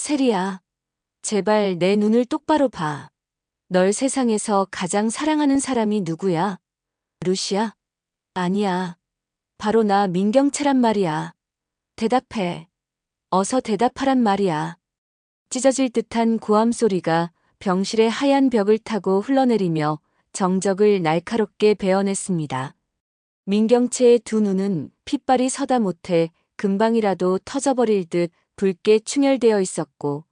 세리야, 제발 내 눈을 똑바로 봐. 널 세상에서 가장 사랑하는 사람이 누구야? 루시야? 아니야. 바로 나 민경채란 말이야. 대답해. 어서 대답하란 말이야. 찢어질 듯한 고함 소리가 병실의 하얀 벽을 타고 흘러내리며 정적을 날카롭게 베어냈습니다. 민경채의 두 눈은 핏발이 서다 못해 금방이라도 터져버릴 듯 붉게 충혈되어 있었고,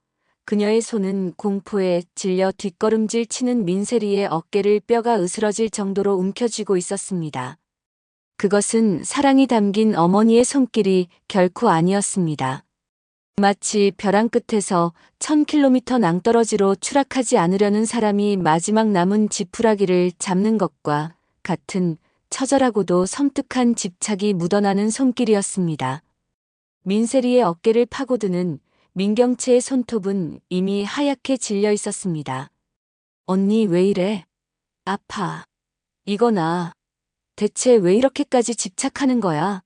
그녀의 손은 공포에 질려 뒷걸음질 치는 민세리의 어깨를 뼈가 으스러질 정도로 움켜쥐고 있었습니다. 그것은 사랑이 담긴 어머니의 손길이 결코 아니었습니다. 마치 벼랑 끝에서 1000km 낭떠러지로 추락하지 않으려는 사람이 마지막 남은 지푸라기를 잡는 것과 같은 처절하고도 섬뜩한 집착이 묻어나는 손길이었습니다. 민세리의 어깨를 파고드는 민경채의 손톱은 이미 하얗게 질려 있었습니다. 언니 왜 이래? 아파. 이거나. 대체 왜 이렇게까지 집착하는 거야?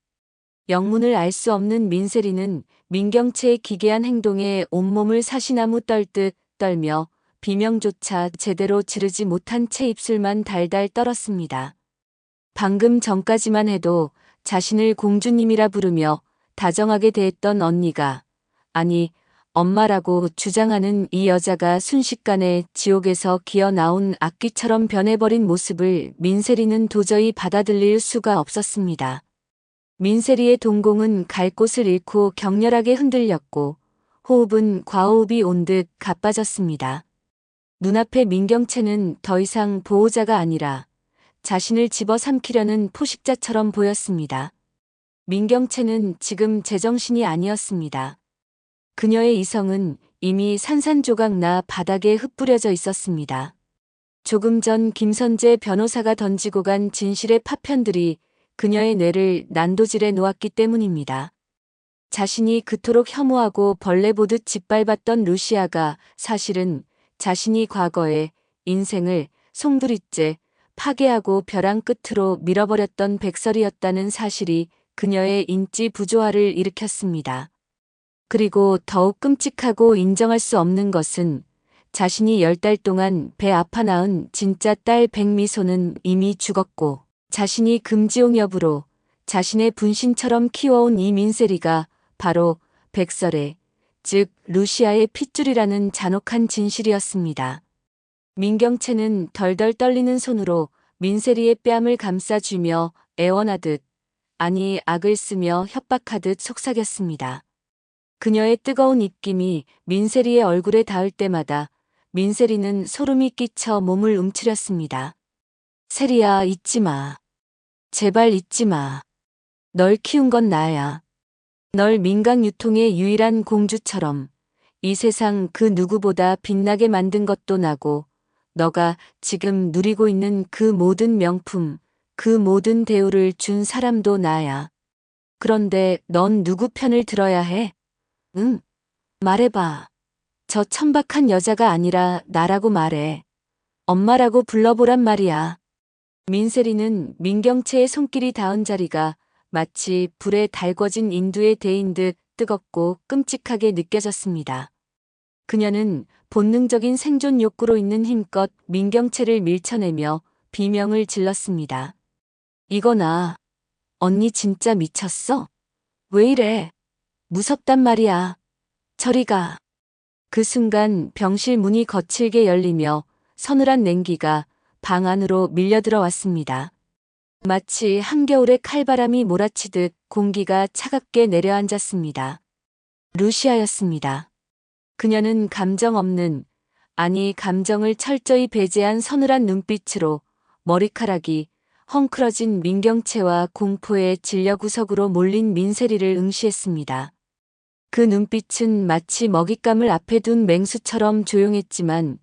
영문을 알 수 없는 민세리는 민경채의 기괴한 행동에 온몸을 사시나무 떨듯 떨며 비명조차 제대로 지르지 못한 채 입술만 달달 떨었습니다. 방금 전까지만 해도 자신을 공주님이라 부르며 다정하게 대했던 언니가, 아니 엄마라고 주장하는 이 여자가 순식간에 지옥에서 기어 나온 악귀처럼 변해버린 모습을 민세리는 도저히 받아들일 수가 없었습니다. 민세리의 동공은 갈 곳을 잃고 격렬하게 흔들렸고, 호흡은 과호흡이 온 듯 가빠졌습니다. 눈앞의 민경채는 더 이상 보호자가 아니라 자신을 집어삼키려는 포식자처럼 보였습니다. 민경채는 지금 제정신이 아니었습니다. 그녀의 이성은 이미 산산조각 나 바닥에 흩뿌려져 있었습니다. 조금 전 김선재 변호사가 던지고 간 진실의 파편들이 그녀의 뇌를 난도질해 놓았기 때문입니다. 자신이 그토록 혐오하고 벌레 보듯 짓밟았던 루시아가 사실은 자신이 과거에 인생을 송두리째 파괴하고 벼랑 끝으로 밀어버렸던 백설이었다는 사실이 그녀의 인지 부조화를 일으켰습니다. 그리고 더욱 끔찍하고 인정할 수 없는 것은 자신이 10달 동안 배 아파 낳은 진짜 딸 백미소는 이미 죽었고, 자신이 금지옥 여부로 자신의 분신처럼 키워온 이 민세리가 바로 백설의, 즉 루시아의 핏줄이라는 잔혹한 진실이었습니다. 민경채는 덜덜 떨리는 손으로 민세리의 뺨을 감싸쥐며 애원하듯, 아니 악을 쓰며 협박하듯 속삭였습니다. 그녀의 뜨거운 입김이 민세리의 얼굴에 닿을 때마다 민세리는 소름이 끼쳐 몸을 움츠렸습니다. 세리야, 잊지 마. 제발 잊지 마. 널 키운 건 나야. 널 민강 유통의 유일한 공주처럼 이 세상 그 누구보다 빛나게 만든 것도 나고, 너가 지금 누리고 있는 그 모든 명품, 그 모든 대우를 준 사람도 나야. 그런데 넌 누구 편을 들어야 해? 응? 말해봐. 저 천박한 여자가 아니라 나라고 말해. 엄마라고 불러보란 말이야. 민세리는 민경채의 손길이 닿은 자리가 마치 불에 달궈진 인두에 데인 듯 뜨겁고 끔찍하게 느껴졌습니다. 그녀는 본능적인 생존 욕구로 있는 힘껏 민경채를 밀쳐내며 비명을 질렀습니다. 이거나, 언니 진짜 미쳤어? 왜 이래? 무섭단 말이야. 저리 가. 그 순간 병실 문이 거칠게 열리며 서늘한 냉기가 방 안으로 밀려들어왔습니다. 마치 한겨울의 칼바람이 몰아치듯 공기가 차갑게 내려앉았습니다. 루시아였습니다. 그녀는 감정 없는, 아니 감정을 철저히 배제한 서늘한 눈빛으로 머리카락이 헝클어진 민경채와 공포에 질려 구석으로 몰린 민세리를 응시했습니다. 그 눈빛은 마치 먹잇감을 앞에 둔 맹수처럼 조용했지만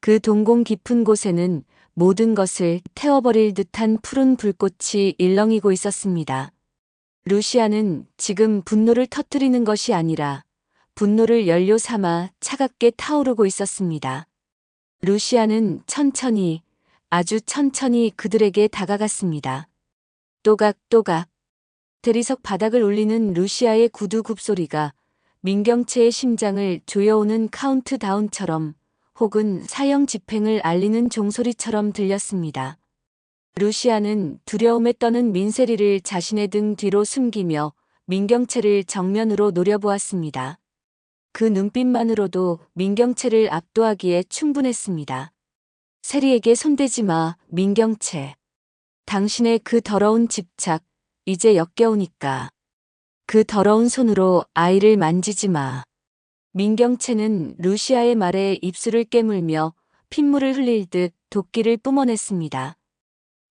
그 동공 깊은 곳에는 모든 것을 태워버릴 듯한 푸른 불꽃이 일렁이고 있었습니다. 루시아는 지금 분노를 터뜨리는 것이 아니라 분노를 연료 삼아 차갑게 타오르고 있었습니다. 루시아는 천천히, 아주 천천히 그들에게 다가갔습니다. 또각또각. 대리석 바닥을 울리는 루시아의 구두 굽소리가 민경채의 심장을 조여오는 카운트다운처럼 혹은 사형 집행을 알리는 종소리처럼 들렸습니다. 루시아는 두려움에 떠는 민세리를 자신의 등 뒤로 숨기며 민경채를 정면으로 노려보았습니다. 그 눈빛만으로도 민경채를 압도하기에 충분했습니다. 세리에게 손대지 마, 민경채. 당신의 그 더러운 집착, 이제 역겨우니까. 그 더러운 손으로 아이를 만지지 마. 민경채는 루시아의 말에 입술을 깨물며 핏물을 흘릴 듯 도끼를 뿜어냈습니다.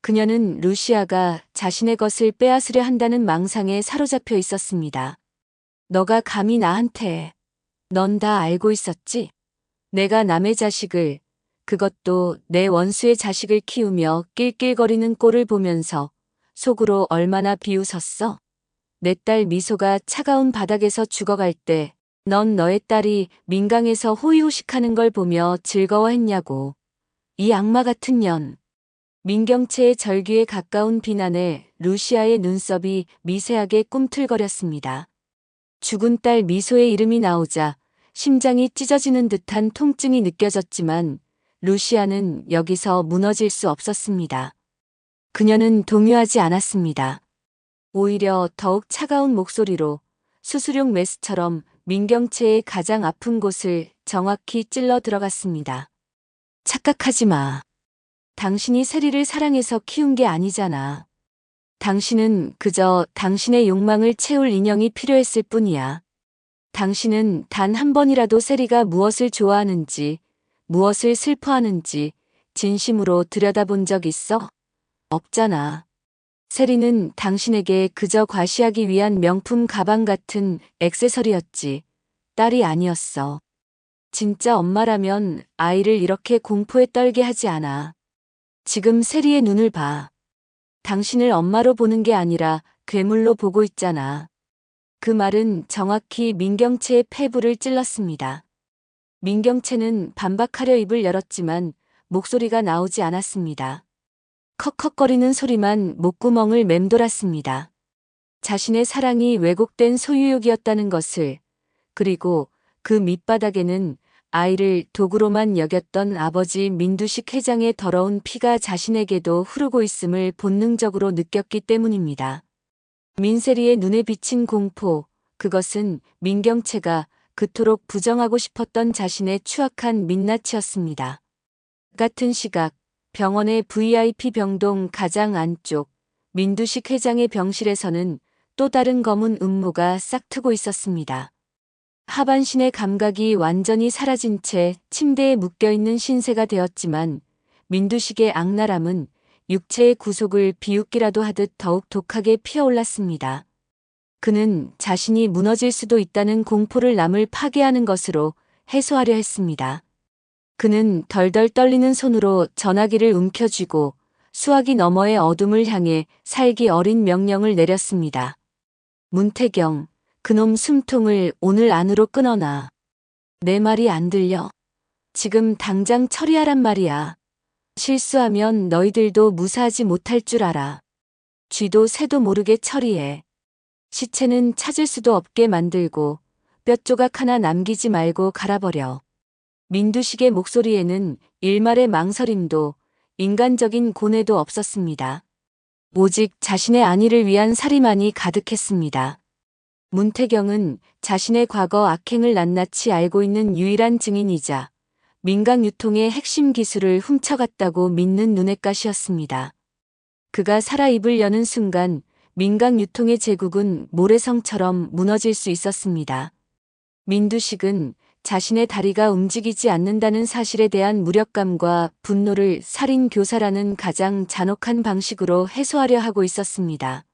그녀는 루시아가 자신의 것을 빼앗으려 한다는 망상에 사로잡혀 있었습니다. 너가 감히 나한테. 넌 다 알고 있었지? 내가 남의 자식을, 그것도 내 원수의 자식을 키우며 낄낄거리는 꼴을 보면서 속으로 얼마나 비웃었어? 내 딸 미소가 차가운 바닥에서 죽어갈 때 넌 너의 딸이 민강에서 호의호식하는 걸 보며 즐거워했냐고. 이 악마 같은 년. 민경채의 절규에 가까운 비난에 루시아의 눈썹이 미세하게 꿈틀거렸습니다. 죽은 딸 미소의 이름이 나오자 심장이 찢어지는 듯한 통증이 느껴졌지만 루시아는 여기서 무너질 수 없었습니다. 그녀는 동요하지 않았습니다. 오히려 더욱 차가운 목소리로 수수룡 메스처럼 민경채의 가장 아픈 곳을 정확히 찔러 들어갔습니다. 착각하지 마. 당신이 세리를 사랑해서 키운 게 아니잖아. 당신은 그저 당신의 욕망을 채울 인형이 필요했을 뿐이야. 당신은 단 한 번이라도 세리가 무엇을 좋아하는지, 무엇을 슬퍼하는지 진심으로 들여다본 적 있어? 없잖아. 세리는 당신에게 그저 과시하기 위한 명품 가방 같은 액세서리였지. 딸이 아니었어. 진짜 엄마라면 아이를 이렇게 공포에 떨게 하지 않아. 지금 세리의 눈을 봐. 당신을 엄마로 보는 게 아니라 괴물로 보고 있잖아. 그 말은 정확히 민경채의 폐부를 찔렀습니다. 민경채는 반박하려 입을 열었지만 목소리가 나오지 않았습니다. 컥컥거리는 소리만 목구멍을 맴돌았습니다. 자신의 사랑이 왜곡된 소유욕이었다는 것을, 그리고 그 밑바닥에는 아이를 도구로만 여겼던 아버지 민두식 회장의 더러운 피가 자신에게도 흐르고 있음을 본능적으로 느꼈기 때문입니다. 민세리의 눈에 비친 공포, 그것은 민경채가 그토록 부정하고 싶었던 자신의 추악한 민낯이었습니다. 같은 시각, 병원의 VIP 병동 가장 안쪽, 민두식 회장의 병실에서는 또 다른 검은 음모가 싹트고 있었습니다. 하반신의 감각이 완전히 사라진 채 침대에 묶여있는 신세가 되었지만 민두식의 악랄함은 육체의 구속을 비웃기라도 하듯 더욱 독하게 피어올랐습니다. 그는 자신이 무너질 수도 있다는 공포를 남을 파괴하는 것으로 해소하려 했습니다. 그는 덜덜 떨리는 손으로 전화기를 움켜쥐고 수화기 너머의 어둠을 향해 살기 어린 명령을 내렸습니다. 문태경, 그놈 숨통을 오늘 안으로 끊어놔. 내 말이 안 들려? 지금 당장 처리하란 말이야. 실수하면 너희들도 무사하지 못할 줄 알아. 쥐도 새도 모르게 처리해. 시체는 찾을 수도 없게 만들고 뼈조각 하나 남기지 말고 갈아버려. 민두식의 목소리에는 일말의 망설임도 인간적인 고뇌도 없었습니다. 오직 자신의 안위를 위한 살이만이 가득했습니다. 문태경은 자신의 과거 악행을 낱낱이 알고 있는 유일한 증인이자 민강 유통의 핵심 기술을 훔쳐갔다고 믿는 눈엣가시였습니다. 그가 살아 입을 여는 순간 민강 유통의 제국은 모래성처럼 무너질 수 있었습니다. 민두식은 자신의 다리가 움직이지 않는다는 사실에 대한 무력감과 분노를 살인 교사라는 가장 잔혹한 방식으로 해소하려 하고 있었습니다.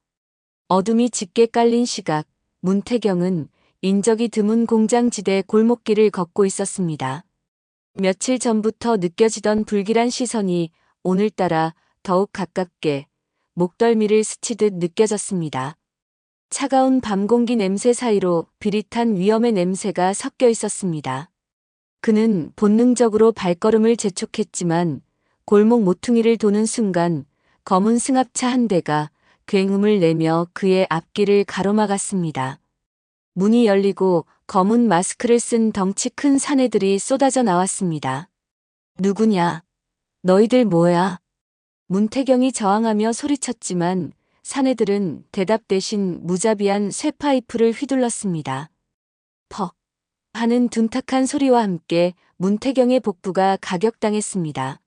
어둠이 짙게 깔린 시각, 문태경은 인적이 드문 공장지대 골목길을 걷고 있었습니다. 며칠 전부터 느껴지던 불길한 시선이 오늘따라 더욱 가깝게 목덜미를 스치듯 느껴졌습니다. 차가운 밤 공기 냄새 사이로 비릿한 위험의 냄새가 섞여 있었습니다. 그는 본능적으로 발걸음을 재촉했지만 골목 모퉁이를 도는 순간 검은 승합차 한 대가 굉음을 내며 그의 앞길을 가로막았습니다. 문이 열리고 검은 마스크를 쓴 덩치 큰 사내들이 쏟아져 나왔습니다. 누구냐? 너희들 뭐야? 문태경이 저항하며 소리쳤지만 사내들은 대답 대신 무자비한 쇠파이프를 휘둘렀습니다. 퍽 하는 둔탁한 소리와 함께 문태경의 복부가 가격당했습니다.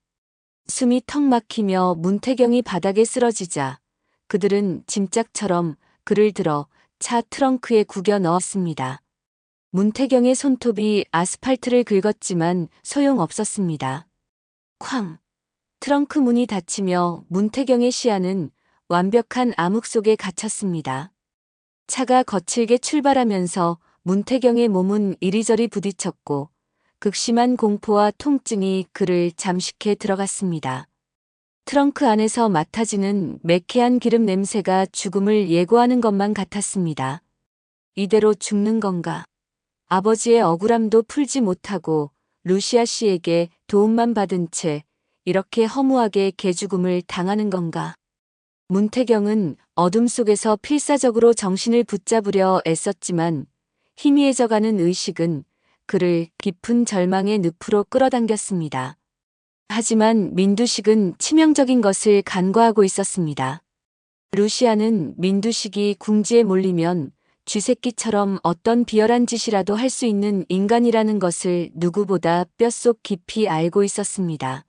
숨이 턱 막히며 문태경이 바닥에 쓰러지자 그들은 짐짝처럼 그를 들어 차 트렁크에 구겨 넣었습니다. 문태경의 손톱이 아스팔트를 긁었지만 소용없었습니다. 쾅! 트렁크 문이 닫히며 문태경의 시야는 완벽한 암흑 속에 갇혔습니다. 차가 거칠게 출발하면서 문태경의 몸은 이리저리 부딪혔고 극심한 공포와 통증이 그를 잠식해 들어갔습니다. 트렁크 안에서 맡아지는 매캐한 기름 냄새가 죽음을 예고하는 것만 같았습니다. 이대로 죽는 건가? 아버지의 억울함도 풀지 못하고 루시아 씨에게 도움만 받은 채 이렇게 허무하게 개죽음을 당하는 건가? 문태경은 어둠 속에서 필사적으로 정신을 붙잡으려 애썼지만 희미해져가는 의식은 그를 깊은 절망의 늪으로 끌어당겼습니다. 하지만 민두식은 치명적인 것을 간과하고 있었습니다. 루시아는 민두식이 궁지에 몰리면 쥐새끼처럼 어떤 비열한 짓이라도 할 수 있는 인간이라는 것을 누구보다 뼛속 깊이 알고 있었습니다.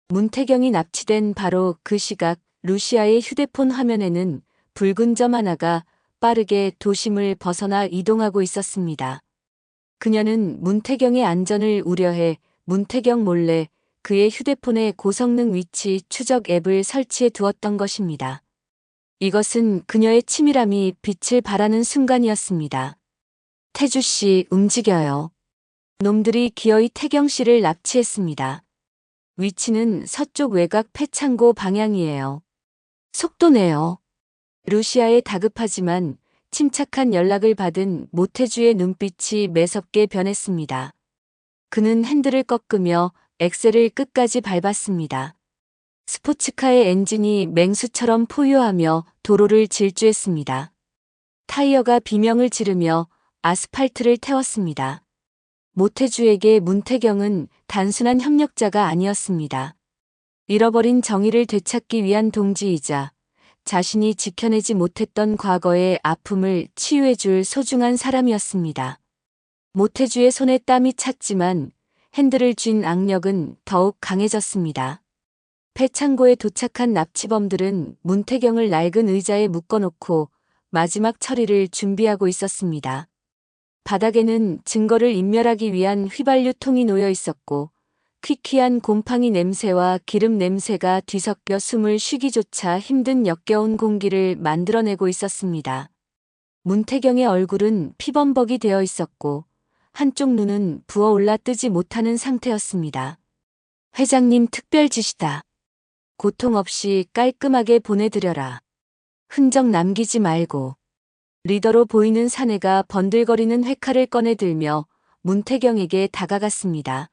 문태경이 납치된 바로 그 시각 루시아의 휴대폰 화면에는 붉은 점 하나가 빠르게 도심을 벗어나 이동하고 있었습니다. 그녀는 문태경의 안전을 우려해 문태경 몰래 그의 휴대폰에 고성능 위치 추적 앱을 설치해 두었던 것입니다. 이것은 그녀의 치밀함이 빛을 발하는 순간이었습니다. 태주 씨 움직여요. 놈들이 기어이 태경 씨를 납치했습니다. 위치는 서쪽 외곽 폐창고 방향이에요. 속도 내요. 루시아의 다급하지만 침착한 연락을 받은 모태주의 눈빛이 매섭게 변했습니다. 그는 핸들을 꺾으며 엑셀을 끝까지 밟았습니다. 스포츠카의 엔진이 맹수처럼 포효하며 도로를 질주했습니다. 타이어가 비명을 지르며 아스팔트를 태웠습니다. 모태주에게 문태경은 단순한 협력자가 아니었습니다. 잃어버린 정의를 되찾기 위한 동지이자 자신이 지켜내지 못했던 과거의 아픔을 치유해줄 소중한 사람이었습니다. 모태주의 손에 땀이 찼지만 핸들을 쥔 악력은 더욱 강해졌습니다. 폐창고에 도착한 납치범들은 문태경을 낡은 의자에 묶어놓고 마지막 처리를 준비하고 있었습니다. 바닥에는 증거를 인멸하기 위한 휘발유통이 놓여 있었고 퀴퀴한 곰팡이 냄새와 기름 냄새가 뒤섞여 숨을 쉬기조차 힘든 역겨운 공기를 만들어내고 있었습니다. 문태경의 얼굴은 피범벅이 되어 있었고 한쪽 눈은 부어올라 뜨지 못하는 상태였습니다. 회장님 특별 지시다. 고통 없이 깔끔하게 보내드려라. 흔적 남기지 말고. 리더로 보이는 사내가 번들거리는 회칼을 꺼내들며 문태경에게 다가갔습니다.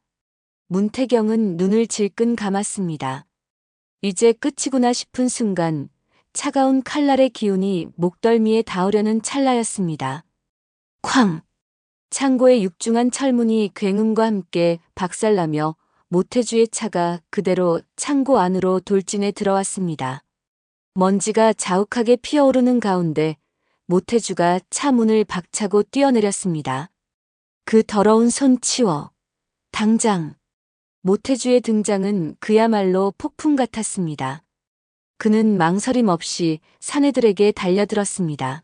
문태경은 눈을 질끈 감았습니다. 이제 끝이구나 싶은 순간 차가운 칼날의 기운이 목덜미에 닿으려는 찰나였습니다. 쾅! 창고의 육중한 철문이 굉음과 함께 박살나며 모태주의 차가 그대로 창고 안으로 돌진해 들어왔습니다. 먼지가 자욱하게 피어오르는 가운데 모태주가 차 문을 박차고 뛰어내렸습니다. 그 더러운 손 치워. 당장. 모태주의 등장은 그야말로 폭풍 같았습니다. 그는 망설임 없이 사내들에게 달려들었습니다.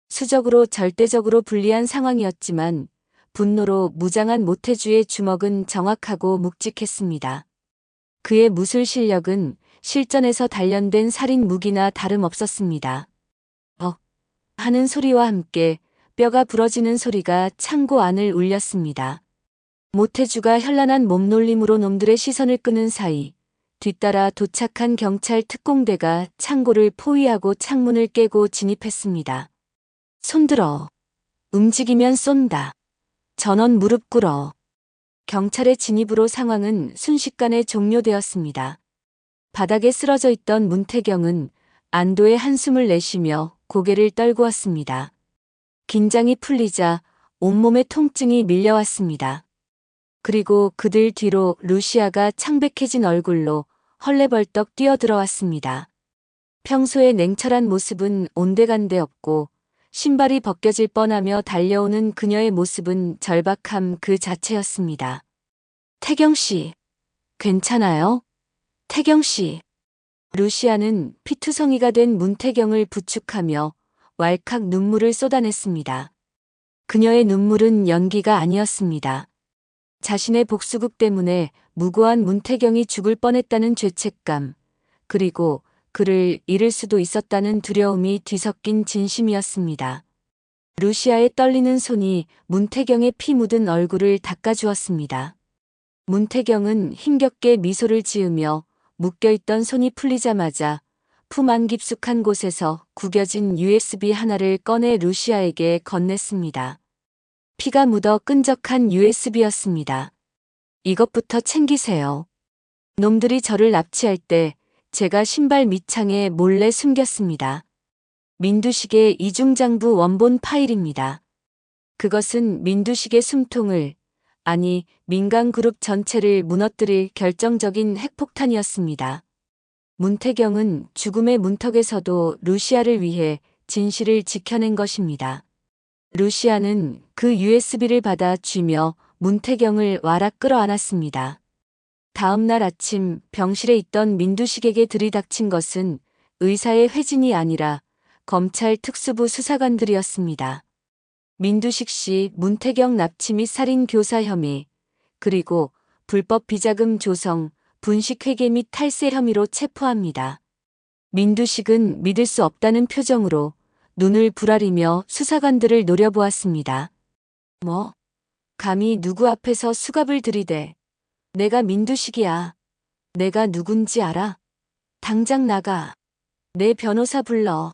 수적으로 절대적으로 불리한 상황이었지만 분노로 무장한 모태주의 주먹은 정확하고 묵직했습니다. 그의 무술 실력은 실전에서 단련된 살인 무기나 다름없었습니다. 하는 소리와 함께 뼈가 부러지는 소리가 창고 안을 울렸습니다. 모태주가 현란한 몸놀림으로 놈들의 시선을 끄는 사이 뒤따라 도착한 경찰 특공대가 창고를 포위하고 창문을 깨고 진입했습니다. 손들어. 움직이면 쏜다. 전원 무릎 꿇어. 경찰의 진입으로 상황은 순식간에 종료되었습니다. 바닥에 쓰러져 있던 문태경은 안도의 한숨을 내쉬며 고개를 떨구었습니다. 긴장이 풀리자 온몸에 통증이 밀려왔습니다. 그리고 그들 뒤로 루시아가 창백해진 얼굴로 헐레벌떡 뛰어들어왔습니다. 평소의 냉철한 모습은 온데간데 없고 신발이 벗겨질 뻔하며 달려오는 그녀의 모습은 절박함 그 자체였습니다. 태경 씨, 괜찮아요? 태경 씨. 루시아는 피투성이가 된 문태경을 부축하며 왈칵 눈물을 쏟아냈습니다. 그녀의 눈물은 연기가 아니었습니다. 자신의 복수극 때문에 무고한 문태경이 죽을 뻔했다는 죄책감, 그리고 그를 잃을 수도 있었다는 두려움이 뒤섞인 진심이었습니다. 루시아의 떨리는 손이 문태경의 피 묻은 얼굴을 닦아주었습니다. 문태경은 힘겹게 미소를 지으며 묶여있던 손이 풀리자마자 품 안 깊숙한 곳에서 구겨진 USB 하나를 꺼내 루시아에게 건넸습니다. 피가 묻어 끈적한 USB였습니다. 이것부터 챙기세요. 놈들이 저를 납치할 때 제가 신발 밑창에 몰래 숨겼습니다. 민두식의 이중장부 원본 파일입니다. 그것은 민두식의 숨통을, 아니 민간그룹 전체를 무너뜨릴 결정적인 핵폭탄이었습니다. 문태경은 죽음의 문턱에서도 루시아를 위해 진실을 지켜낸 것입니다. 루시아는 그 USB를 받아 쥐며 문태경을 와락 끌어안았습니다. 다음 날 아침 병실에 있던 민두식에게 들이닥친 것은 의사의 회진이 아니라 검찰 특수부 수사관들이었습니다. 민두식 씨 문태경 납치 및 살인 교사 혐의, 그리고 불법 비자금 조성, 분식회계 및 탈세 혐의로 체포합니다. 민두식은 믿을 수 없다는 표정으로 눈을 부라리며 수사관들을 노려보았습니다. 뭐? 감히 누구 앞에서 수갑을 들이대. 내가 민두식이야. 내가 누군지 알아? 당장 나가. 내 변호사 불러.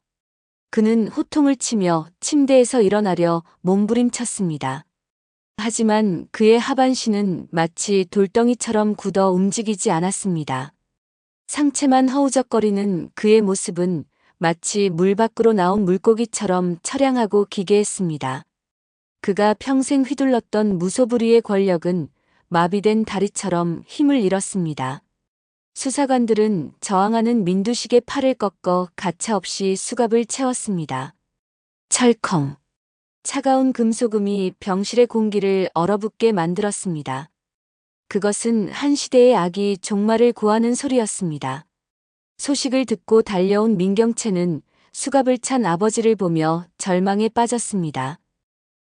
그는 호통을 치며 침대에서 일어나려 몸부림쳤습니다. 하지만 그의 하반신은 마치 돌덩이처럼 굳어 움직이지 않았습니다. 상체만 허우적거리는 그의 모습은 마치 물 밖으로 나온 물고기처럼 처량하고 기괴했습니다. 그가 평생 휘둘렀던 무소불위의 권력은 마비된 다리처럼 힘을 잃었습니다. 수사관들은 저항하는 민두식의 팔을 꺾어 가차없이 수갑을 채웠습니다. 철컹. 차가운 금소금이 병실의 공기를 얼어붙게 만들었습니다. 그것은 한 시대의 악이 종말을 고하는 소리였습니다. 소식을 듣고 달려온 민경채는 수갑을 찬 아버지를 보며 절망에 빠졌습니다.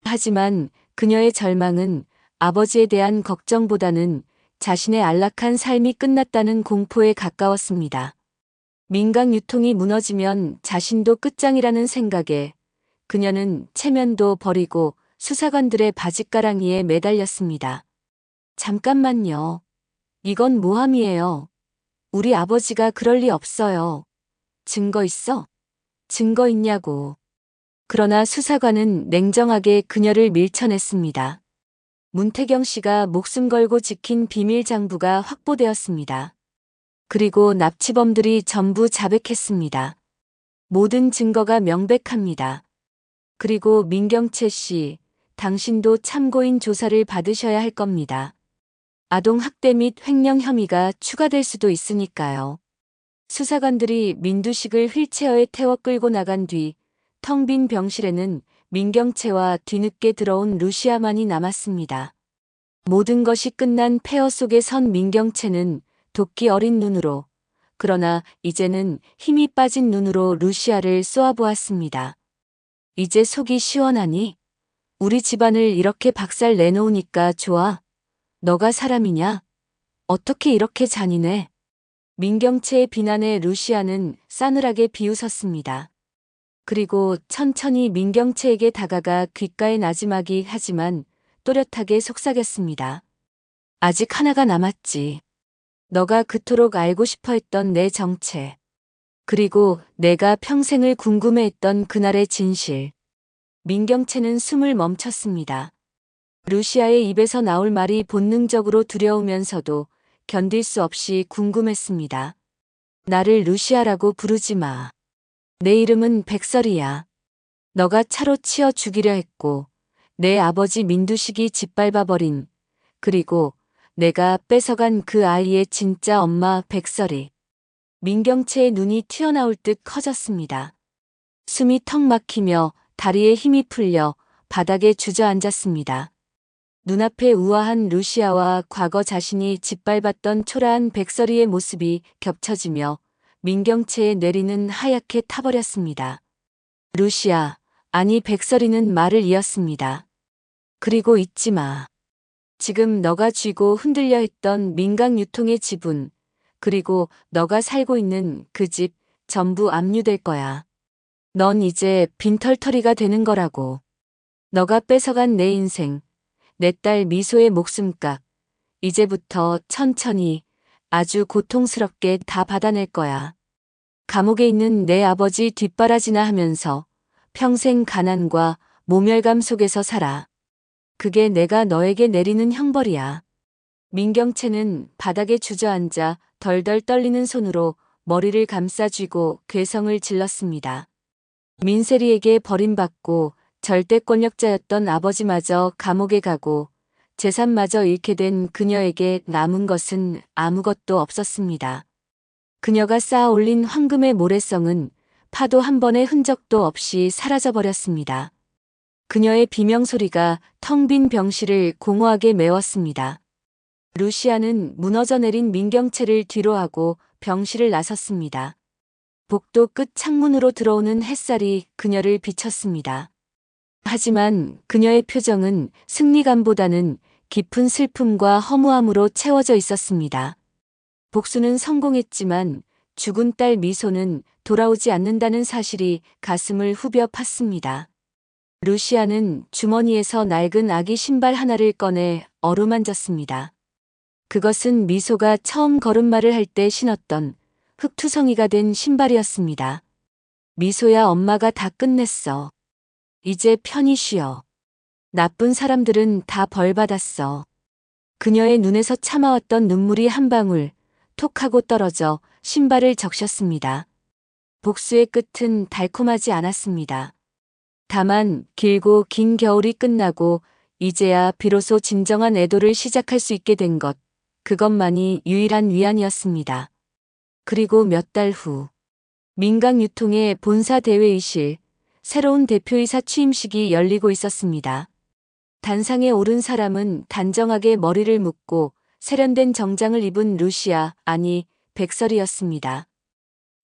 하지만 그녀의 절망은 아버지에 대한 걱정보다는 자신의 안락한 삶이 끝났다는 공포에 가까웠습니다. 민강 유통이 무너지면 자신도 끝장이라는 생각에 그녀는 체면도 버리고 수사관들의 바짓가랑이에 매달렸습니다. 잠깐만요. 이건 모함이에요. 우리 아버지가 그럴 리 없어요. 증거 있어? 증거 있냐고. 그러나 수사관은 냉정하게 그녀를 밀쳐냈습니다. 문태경 씨가 목숨 걸고 지킨 비밀 장부가 확보되었습니다. 그리고 납치범들이 전부 자백했습니다. 모든 증거가 명백합니다. 그리고 민경채 씨, 당신도 참고인 조사를 받으셔야 할 겁니다. 아동 학대 및 횡령 혐의가 추가될 수도 있으니까요. 수사관들이 민두식을 휠체어에 태워 끌고 나간 뒤 텅 빈 병실에는 민경채와 뒤늦게 들어온 루시아만이 남았습니다. 모든 것이 끝난 폐허 속에 선 민경채는 도끼 어린 눈으로, 그러나 이제는 힘이 빠진 눈으로 루시아를 쏘아보았습니다. 이제 속이 시원하니? 우리 집안을 이렇게 박살 내놓으니까 좋아. 너가 사람이냐? 어떻게 이렇게 잔인해? 민경채의 비난에 루시아는 싸늘하게 비웃었습니다. 그리고 천천히 민경채에게 다가가 귓가에 나지막이 하지만 또렷하게 속삭였습니다. 아직 하나가 남았지. 너가 그토록 알고 싶어 했던 내 정체. 그리고 내가 평생을 궁금해했던 그날의 진실. 민경채는 숨을 멈췄습니다. 루시아의 입에서 나올 말이 본능적으로 두려우면서도 견딜 수 없이 궁금했습니다. 나를 루시아라고 부르지 마. 내 이름은 백설이야. 너가 차로 치어 죽이려 했고 내 아버지 민두식이 짓밟아버린, 그리고 내가 뺏어간 그 아이의 진짜 엄마 백설이. 민경채의 눈이 튀어나올 듯 커졌습니다. 숨이 턱 막히며 다리에 힘이 풀려 바닥에 주저앉았습니다. 눈앞에 우아한 루시아와 과거 자신이 짓밟았던 초라한 백설이의 모습이 겹쳐지며 민경채의 뇌리는 하얗게 타버렸습니다. 루시아, 아니 백설이는 말을 이었습니다. 그리고 잊지 마. 지금 너가 쥐고 흔들려 했던 민강 유통의 지분, 그리고 너가 살고 있는 그 집 전부 압류될 거야. 넌 이제 빈털터리가 되는 거라고. 너가 뺏어간 내 인생, 내 딸 미소의 목숨값, 이제부터 천천히 아주 고통스럽게 다 받아낼 거야. 감옥에 있는 내 아버지 뒷바라지나 하면서 평생 가난과 모멸감 속에서 살아. 그게 내가 너에게 내리는 형벌이야. 민경채는 바닥에 주저앉아 덜덜 떨리는 손으로 머리를 감싸쥐고 괴성을 질렀습니다. 민세리에게 버림받고 절대 권력자였던 아버지마저 감옥에 가고 재산마저 잃게 된 그녀에게 남은 것은 아무것도 없었습니다. 그녀가 쌓아 올린 황금의 모래성은 파도 한 번의 흔적도 없이 사라져버렸습니다. 그녀의 비명소리가 텅 빈 병실을 공허하게 메웠습니다. 루시아는 무너져 내린 민경채를 뒤로하고 병실을 나섰습니다. 복도 끝 창문으로 들어오는 햇살이 그녀를 비쳤습니다. 하지만 그녀의 표정은 승리감보다는 깊은 슬픔과 허무함으로 채워져 있었습니다. 복수는 성공했지만 죽은 딸 미소는 돌아오지 않는다는 사실이 가슴을 후벼 팠습니다. 루시아는 주머니에서 낡은 아기 신발 하나를 꺼내 어루만졌습니다. 그것은 미소가 처음 걸음마를 할 때 신었던 흙투성이가 된 신발이었습니다. 미소야, 엄마가 다 끝냈어. 이제 편히 쉬어. 나쁜 사람들은 다 벌 받았어. 그녀의 눈에서 참아왔던 눈물이 한 방울 톡 하고 떨어져 신발을 적셨습니다. 복수의 끝은 달콤하지 않았습니다. 다만 길고 긴 겨울이 끝나고 이제야 비로소 진정한 애도를 시작할 수 있게 된 것, 그것만이 유일한 위안이었습니다. 그리고 몇 달 후, 민강유통의 본사 대회의실, 새로운 대표이사 취임식이 열리고 있었습니다. 단상에 오른 사람은 단정하게 머리를 묶고 세련된 정장을 입은 루시아, 아니 백설이었습니다.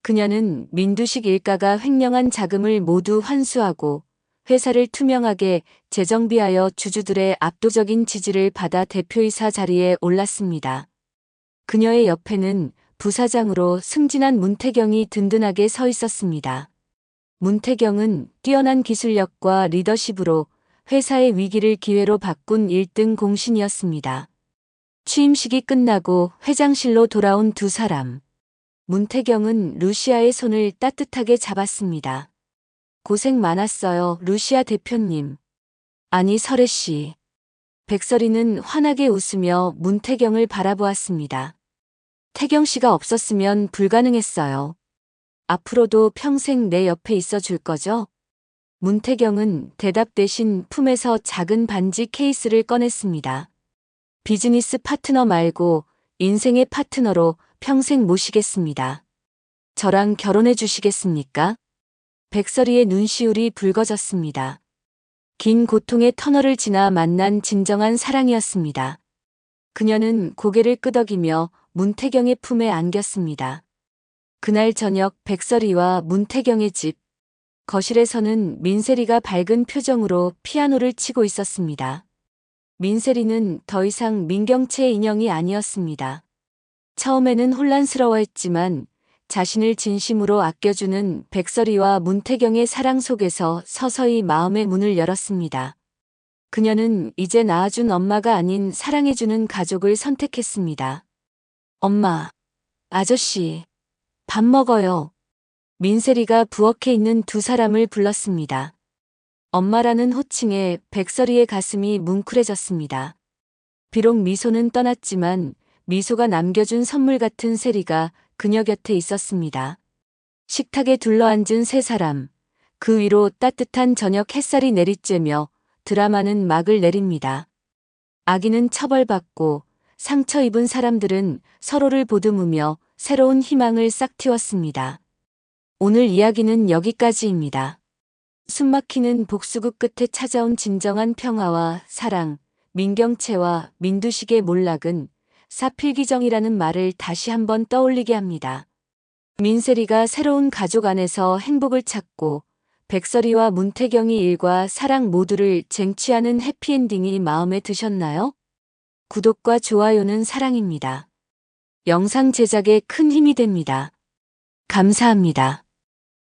그녀는 민두식 일가가 횡령한 자금을 모두 환수하고 회사를 투명하게 재정비하여 주주들의 압도적인 지지를 받아 대표이사 자리에 올랐습니다. 그녀의 옆에는 부사장으로 승진한 문태경이 든든하게 서 있었습니다. 문태경은 뛰어난 기술력과 리더십으로 회사의 위기를 기회로 바꾼 1등 공신이었습니다. 취임식이 끝나고 회장실로 돌아온 두 사람. 문태경은 루시아의 손을 따뜻하게 잡았습니다. 고생 많았어요, 루시아 대표님. 아니, 설혜 씨. 백설이는 환하게 웃으며 문태경을 바라보았습니다. 태경 씨가 없었으면 불가능했어요. 앞으로도 평생 내 옆에 있어 줄 거죠? 문태경은 대답 대신 품에서 작은 반지 케이스를 꺼냈습니다. 비즈니스 파트너 말고 인생의 파트너로 평생 모시겠습니다. 저랑 결혼해 주시겠습니까? 백설이의 눈시울이 붉어졌습니다. 긴 고통의 터널을 지나 만난 진정한 사랑이었습니다. 그녀는 고개를 끄덕이며 문태경의 품에 안겼습니다. 그날 저녁 백설이와 문태경의 집, 거실에서는 민세리가 밝은 표정으로 피아노를 치고 있었습니다. 민세리는 더 이상 민경채의 인형이 아니었습니다. 처음에는 혼란스러워했지만 자신을 진심으로 아껴주는 백설이와 문태경의 사랑 속에서 서서히 마음의 문을 열었습니다. 그녀는 이제 낳아준 엄마가 아닌 사랑해주는 가족을 선택했습니다. 엄마, 아저씨, 밥 먹어요. 민세리가 부엌에 있는 두 사람을 불렀습니다. 엄마라는 호칭에 백설이의 가슴이 뭉클해졌습니다. 비록 미소는 떠났지만 미소가 남겨준 선물 같은 세리가 그녀 곁에 있었습니다. 식탁에 둘러앉은 세 사람, 그 위로 따뜻한 저녁 햇살이 내리쬐며 드라마는 막을 내립니다. 악인은 처벌받고 상처 입은 사람들은 서로를 보듬으며 새로운 희망을 싹틔웠습니다. 오늘 이야기는 여기까지입니다. 숨막히는 복수극 끝에 찾아온 진정한 평화와 사랑, 민경채와 민두식의 몰락은 사필귀정이라는 말을 다시 한번 떠올리게 합니다. 민세리가 새로운 가족 안에서 행복을 찾고 백설이와 문태경이 일과 사랑 모두를 쟁취하는 해피엔딩이 마음에 드셨나요? 구독과 좋아요는 사랑입니다. 영상 제작에 큰 힘이 됩니다. 감사합니다.